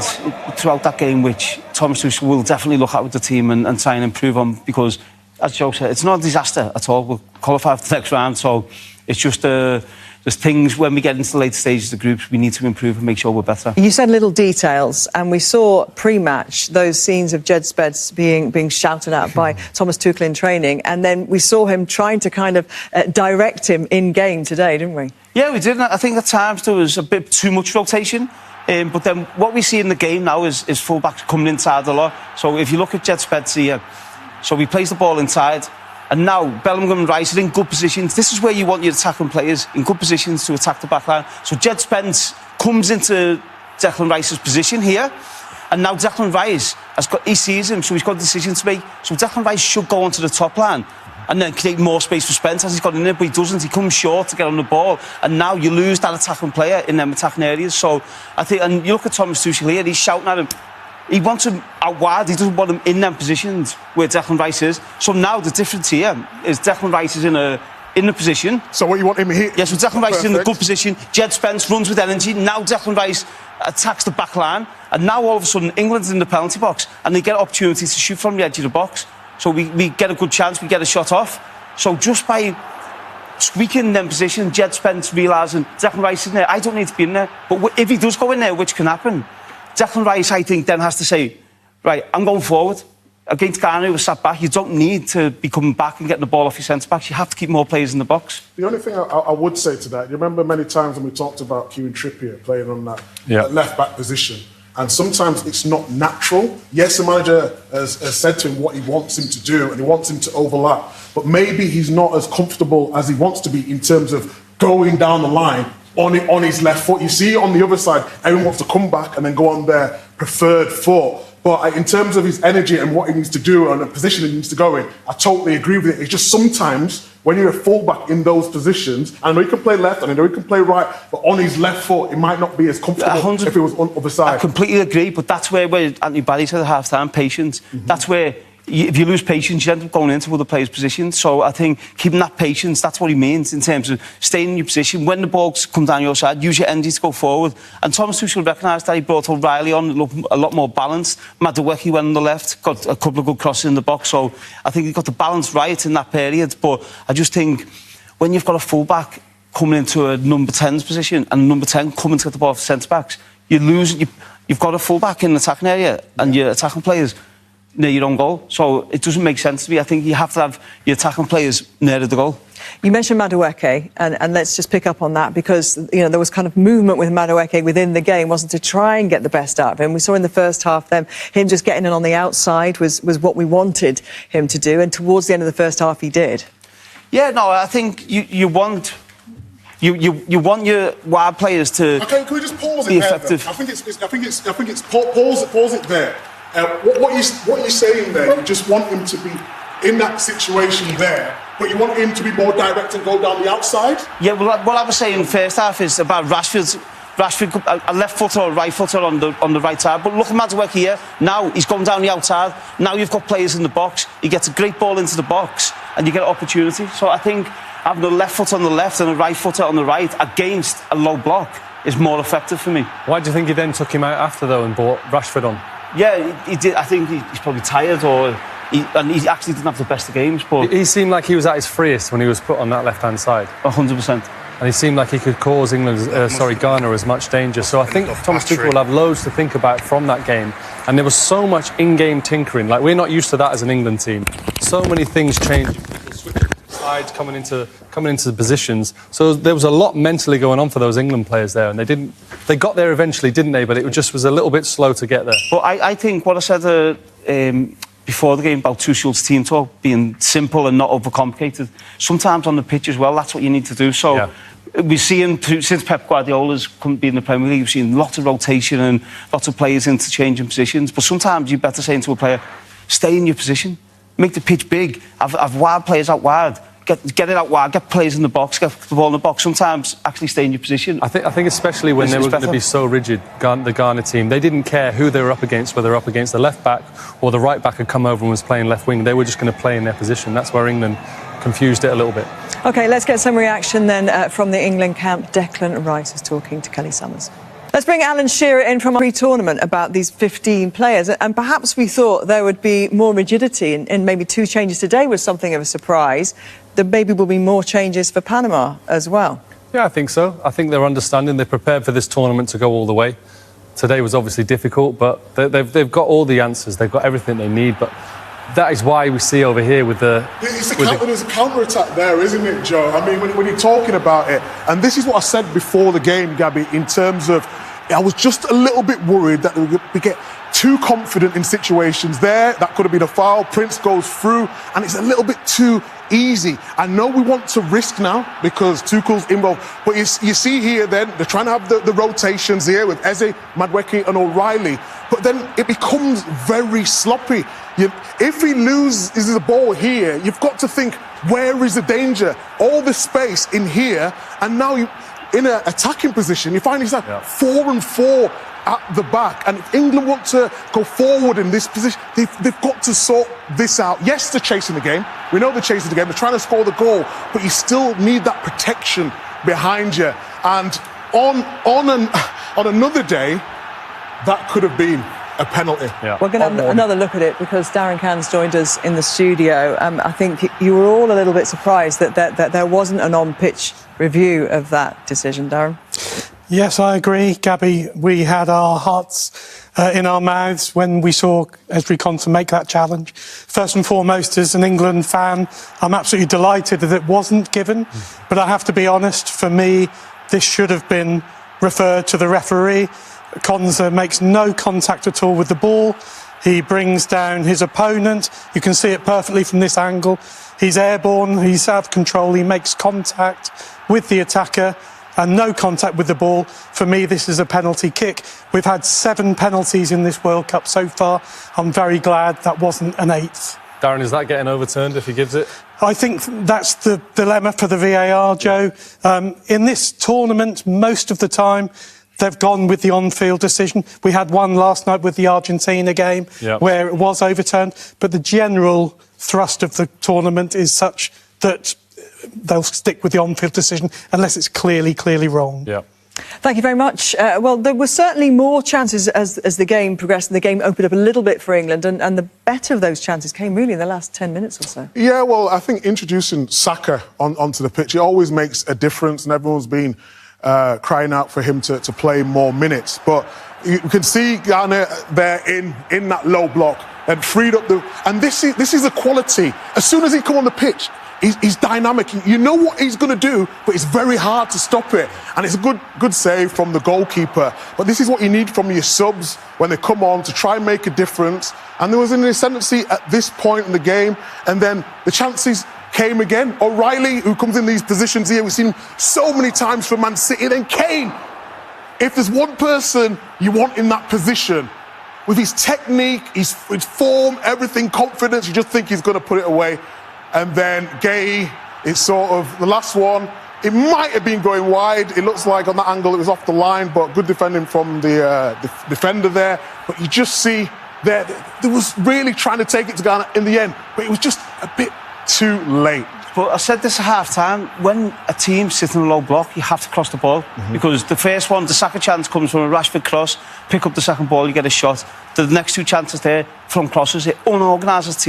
throughout that game, which Thomas Tuchel will definitely look at with the team and try and improve on, because, as Joe said, it's not a disaster at all. We'll qualify for the next round, so it's just there's things when we get into the later stages of the groups we need to improve and make sure we're better. You said little details, and we saw pre-match those scenes of Jed Spence being shouted at by Thomas Tuchel in training, and then we saw him trying to kind of direct him in game today, didn't we? Yeah, we did. I think at times there was a bit too much rotation. But then what we see in the game now is fullbacks coming inside a lot. So if you look at Jed Spence here, so he plays the ball inside, and now Bellingham and Rice are in good positions. This is where you want your attacking players, in good positions to attack the back line. So Jed Spence comes into Declan Rice's position here, and now Declan Rice he sees him, so he's got a decision to make. So Declan Rice should go onto the top line and then create more space for Spence as he's got in there, but he doesn't. He comes short to get on the ball, and now you lose that attacking player in them attacking areas. So I think, and you look at Thomas Tuchel here, he's shouting at him. He wants him out wide, he doesn't want him in them positions where Declan Rice is. So now the difference here is Declan Rice is in the position. So what you want him here? Yes, so Declan Rice is in a good position. Jed Spence runs with energy. Now Declan Rice attacks the back line, and now all of a sudden England's in the penalty box, and they get opportunities to shoot from the edge of the box. So we get a good chance, we get a shot off. So just by squeaking them position, Jed Spence realising Declan Rice is in there, I don't need to be in there. But if he does go in there, which can happen, Declan Rice, I think, then has to say, right, I'm going forward. Against Ghana, who was sat back, you don't need to be coming back and getting the ball off your centre-backs. You have to keep more players in the box. The only thing I would say to that, you remember many times when we talked about Kieran Trippier playing on that left-back position, and sometimes it's not natural. Yes, the manager has said to him what he wants him to do, and he wants him to overlap, but maybe he's not as comfortable as he wants to be in terms of going down the line on his left foot. You see on the other side, everyone wants to come back and then go on their preferred foot. But in terms of his energy and what he needs to do and the position he needs to go in, I totally agree with it. It's just sometimes when you're a fullback in those positions, I know he can play left and I know he can play right, but on his left foot, it might not be as comfortable if it was on the other side. I completely agree, but that's where Anthony Barry said at half-time, patience. That's where, if you lose patience, you end up going into other players' positions. So I think keeping that patience, that's what he means in terms of staying in your position. When the ball comes down your side, use your energy to go forward. And Thomas Tuchel recognised that. He brought O'Reilly on, a lot more balanced. Madueke went on the left, got a couple of good crosses in the box. So I think he got the balance right in that period. But I just think when you've got a full-back coming into a number 10's position and number 10 coming to get the ball for centre-backs, you lose. You've got a full-back in the attacking area and your attacking players near your own goal, so it doesn't make sense to me. I think you have to have your attacking players near the goal. You mentioned Madueke, and let's just pick up on that, because there was kind of movement with Madueke within the game, wasn't to try and get the best out of him. We saw in the first half him just getting in on the outside was what we wanted him to do, and towards the end of the first half he did. Yeah, no, I think you want your wide players to. Okay, can we just pause it there? I think it's pause it there. What you're saying there, you just want him to be in that situation there, but you want him to be more direct and go down the outside? Yeah, well, what I was saying first half is about Rashford, a left footer or a right footer on the right side. But look at Madueke here. Now he's going down the outside. Now you've got players in the box. He gets a great ball into the box, and you get an opportunity. So I think having a left foot on the left and a right footer on the right against a low block is more effective for me. Why do you think he then took him out after, though, and brought Rashford on? Yeah, he did. I think he's probably tired, and he actually didn't have the best of games. But he seemed like he was at his freest when he was put on that left-hand side. 100%. And he seemed like he could cause Ghana as much danger. So I think Thomas Tuchel will have loads to think about from that game. And there was so much in-game tinkering. Like, we're not used to that as an England team. So many things changing. Sides coming into the positions. So there was a lot mentally going on for those England players there, and they got there eventually, didn't they? But it just was a little bit slow to get there. But I think what I said before the game about Tuchel's team talk being simple and not overcomplicated, sometimes on the pitch as well, that's what you need to do. So we've seen, since Pep Guardiola's been in the Premier League, we've seen lots of rotation and lots of players interchanging positions. But sometimes you're better saying to a player, stay in your position, make the pitch big, have wide players out wide. Get it out wide, get players in the box, get the ball in the box. Sometimes actually stay in your position. I think especially when they were going to be so rigid, the Ghana team, they didn't care who they were up against, whether they were up against the left back or the right back had come over and was playing left wing. They were just going to play in their position. That's where England confused it a little bit. OK, let's get some reaction then from the England camp. Declan Rice is talking to Kelly Summers. Let's bring Alan Shearer in from pre-tournament about these 15 players. And perhaps we thought there would be more rigidity and maybe 2 changes today was something of a surprise. There maybe will be more changes for Panama as well. Yeah, I think so. I think they're understanding. They're prepared for this tournament to go all the way. Today was obviously difficult, but they've got all the answers. They've got everything they need. But that is why we see over here with the... There's a counter-attack there, isn't it, Joe? I mean, when you're talking about it, and this is what I said before the game, Gabby, in terms of... I was just a little bit worried that we get too confident in situations there. That could have been a foul. Prince goes through, and it's a little bit too easy. I know we want to risk now because Tuchel's involved, but you see here then, they're trying to have the rotations here with Eze, Madueke and O'Reilly, but then it becomes very sloppy. If he loses the ball here, you've got to think, where is the danger? All the space in here, and now in an attacking position, you find yourself 4 and 4 at the back. And if England want to go forward in this position, they've got to sort this out. Yes, they're chasing the game. We know they're chasing the game. They're trying to score the goal, but you still need that protection behind you. And on another day, that could have been a penalty. Yeah. We're going to have another look at it because Darren Cairns joined us in the studio. I think you were all a little bit surprised that there wasn't an on-pitch review of that decision, Darren. Yes, I agree, Gabby. We had our hearts in our mouths when we saw Ezri Konsa make that challenge. First and foremost, as an England fan, I'm absolutely delighted that it wasn't given. But I have to be honest, for me, this should have been referred to the referee. Konsa makes no contact at all with the ball. He brings down his opponent. You can see it perfectly from this angle. He's airborne, he's out of control, he makes contact with the attacker and no contact with the ball. For me, this is a penalty kick. We've had 7 penalties in this World Cup so far. I'm very glad that wasn't an 8th. Darren, is that getting overturned if he gives it? I think that's the dilemma for the VAR, Joe. In this tournament, most of the time, they've gone with the on-field decision. We had one last night with the Argentina game where it was overturned, but the general thrust of the tournament is such that they'll stick with the on-field decision unless it's clearly wrong. Yeah. Thank you very much. Well, there were certainly more chances as the game progressed and the game opened up a little bit for England, and the better of those chances came really in the last 10 minutes or so. Yeah, well, I think introducing Saka onto the pitch, it always makes a difference, and everyone's been crying out for him to play more minutes. But you can see Ghana there in that low block and freed up and this is a quality. As soon as he come on the pitch, he's dynamic. You know what he's going to do, but it's very hard to stop it. And it's a good save from the goalkeeper. But this is what you need from your subs when they come on to try and make a difference. And there was an ascendancy at this point in the game, and then the chances came again. O'Reilly, who comes in these positions here, we've seen so many times for Man City. Then Kane, if there's one person you want in that position, with his technique, his form, everything, confidence, you just think he's going to put it away. And then Gay is sort of the last one. It might have been going wide. It looks like on that angle it was off the line, but good defending from the defender there. But you just see there was really trying to take it to Ghana in the end, but it was just a bit too late. But I said this at half-time, when a team sits in a low block, you have to cross the ball. Because the first one, the Saka chance comes from a Rashford cross, pick up the second ball, you get a shot. The next 2 chances there from crosses, it unorganises team.